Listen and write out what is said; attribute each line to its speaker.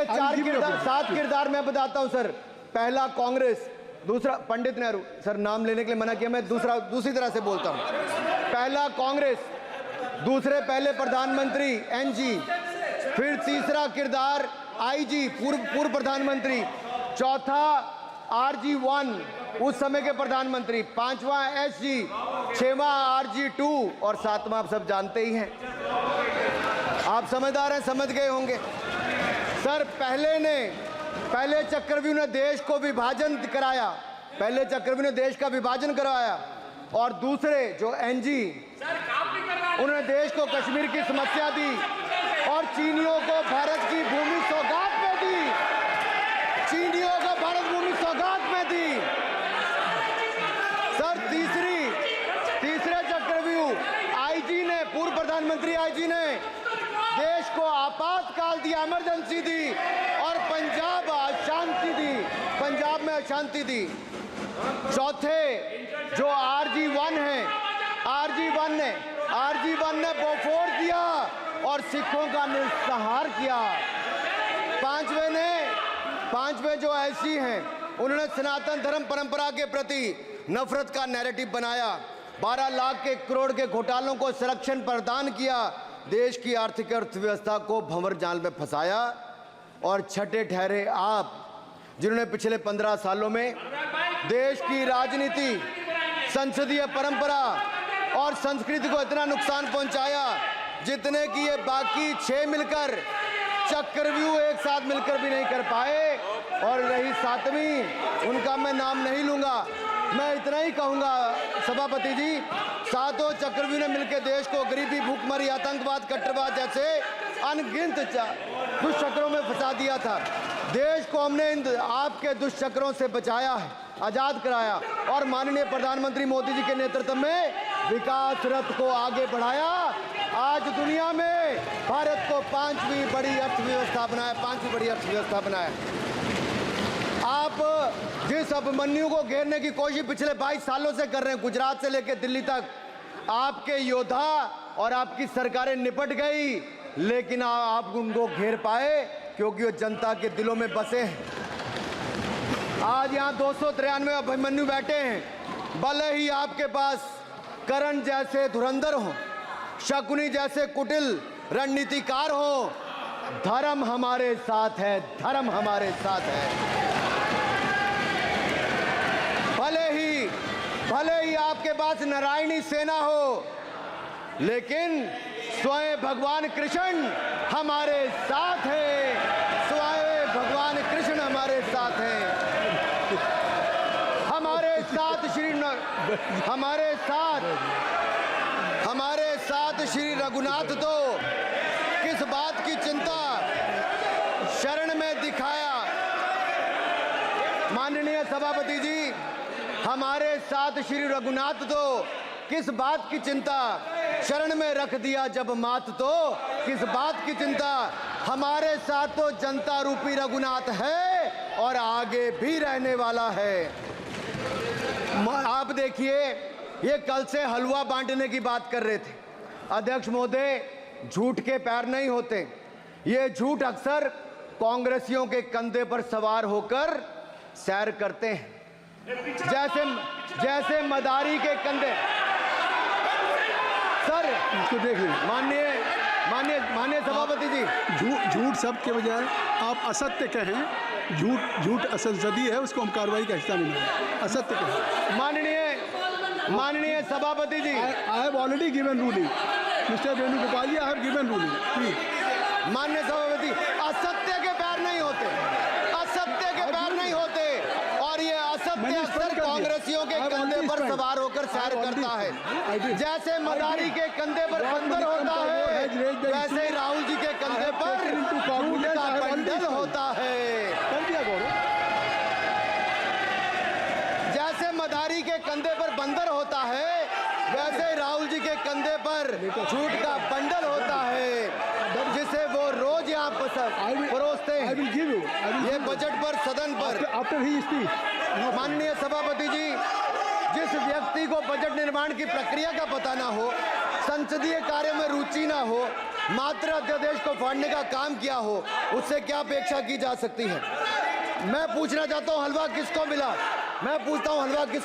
Speaker 1: के 7 किरदार मैं बताता हूं सर। पहला कांग्रेस, दूसरा पंडित नेहरू, सर नाम लेने के लिए मना किया, मैं दूसरी तरह से बोलता हूं। पहला कांग्रेस, दूसरे पहले प्रधानमंत्री एनजी, फिर तीसरा किरदार आईजी पूर्व प्रधानमंत्री, चौथा RG1 उस समय के प्रधानमंत्री, पांचवा SG, छठवां RG2 और सातवां आप सब जानते ही हैं। आप समझदार हैं, समझ गए होंगे सर। पहले चक्रव्यूह ने देश को विभाजन कराया, पहले चक्रव्यूह ने देश का विभाजन करवाया, और दूसरे जो एनजी उन्होंने देश को कश्मीर की समस्या दी और चीनियों को भारत की भूमि सौगात में दी, चीनियों को भारत भूमि सौगात में दी। सर तीसरे चक्रव्यूह आईजी ने, पूर्व प्रधानमंत्री आईजी ने देश को आपातकाल दिया, इमरजेंसी दी और पंजाब में अशांति दी। चौथे जो RG1 है, RG1 ने बोफोर्स दिया और सिखों का निस्सहार किया। पांचवें जो ऐसी हैं, उन्होंने सनातन धर्म परंपरा के प्रति नफरत का नैरेटिव बनाया, 12 लाख के करोड़ के घोटालों को संरक्षण प्रदान किया, देश की आर्थिक अर्थव्यवस्था को भंवर जाल में फंसाया। और छठे ठहरे आप, जिन्होंने पिछले 15 सालों में देश की राजनीति, संसदीय परंपरा और संस्कृति को इतना नुकसान पहुंचाया जितने कि ये बाकी 6 मिलकर, चक्रव्यूह एक साथ मिलकर भी नहीं कर पाए। और रही 7वीं, उनका मैं नाम नहीं लूंगा, मैं इतना ही कहूंगा सभापति जी, 7 चक्रव्यूह ने मिलकर देश को गरीबी, भूखमरी, आतंकवाद, कट्टरवाद जैसे अनगिनत दुष्चक्रों में फंसा दिया था। देश को हमने इन आपके दुष्चक्रों से बचाया है, आजाद कराया और माननीय प्रधानमंत्री मोदी जी के नेतृत्व में विकास रथ को आगे बढ़ाया। आज दुनिया में भारत को 5वीं बड़ी अर्थव्यवस्था बनाया। आप जिस अभिमन्यु को घेरने की कोशिश पिछले 22 सालों से कर रहे हैं, गुजरात से लेकर दिल्ली तक, आपके योद्धा और आपकी सरकारें निपट गई, लेकिन आप उनको घेर पाए क्योंकि वो जनता के दिलों में बसे हैं। आज यहाँ 293 अभिमन्यु बैठे हैं, भले ही आपके पास करण जैसे धुरंधर हो, शकुनी जैसे कुटिल रणनीतिकार हो, धर्म हमारे साथ है, धर्म हमारे साथ है। भले ही आपके पास नारायणी सेना हो, लेकिन स्वयं भगवान कृष्ण हमारे साथ है, स्वयं भगवान कृष्ण हमारे साथ हैं। हमारे साथ श्री रघुनाथ तो किस बात की चिंता शरण में दिखाया। माननीय सभापति जी, हमारे साथ श्री रघुनाथ तो किस बात की चिंता शरण में रख दिया जब मात, तो किस बात की चिंता। हमारे साथ तो जनता रूपी रघुनाथ है और आगे भी रहने वाला है। आप देखिए, ये कल से हलवा बांटने की बात कर रहे थे। अध्यक्ष महोदय, झूठ के पैर नहीं होते, ये झूठ अक्सर कांग्रेसियों के कंधे पर सवार होकर सैर करते हैं, जैसे मदारी के कंधे। सर
Speaker 2: इसको देख लीजिए।
Speaker 1: माननीय सभापति जी,
Speaker 2: झूठ सब के बजाय आप असत्य कहें। झूठ असंसदीय है, उसको हम कार्रवाई का हिस्सा नहीं मानेंगे। असत्य कहें।
Speaker 1: माननीय सभापति जी,
Speaker 2: I have already given ruling mister Venugopal ji, I have given ruling please.
Speaker 1: माननीय सभापति, असत्य के पैर नहीं होते, असत्य के पैर नहीं होते, और ये असत्य अक्सर कांग्रेसियों के कंधे पर सवार होकर सैर करता है। जैसे मदारी के कंधे पर बंदर होता है, वैसे ही राहुल जी के कंधे पर झूठ का बंडल होता है। जैसे मदारी के कंधे पर बंदर होता है, वैसे ही राहुल जी के कंधे पर झूठ का बंडल होता है, जिसे वो रोज यहाँ परोसते हैं। ये बजट पर, सदन पर। माननीय सभापति जी, जिस व्यक्ति को बजट निर्माण की प्रक्रिया का पता ना हो, संसदीय कार्य में रुचि ना हो, मात्र अध्यादेश को फाड़ने का काम किया हो, उससे क्या अपेक्षा की जा सकती है? मैं पूछना चाहता हूं, हलवा किसको मिला? मैं पूछता हूं, हलवा किस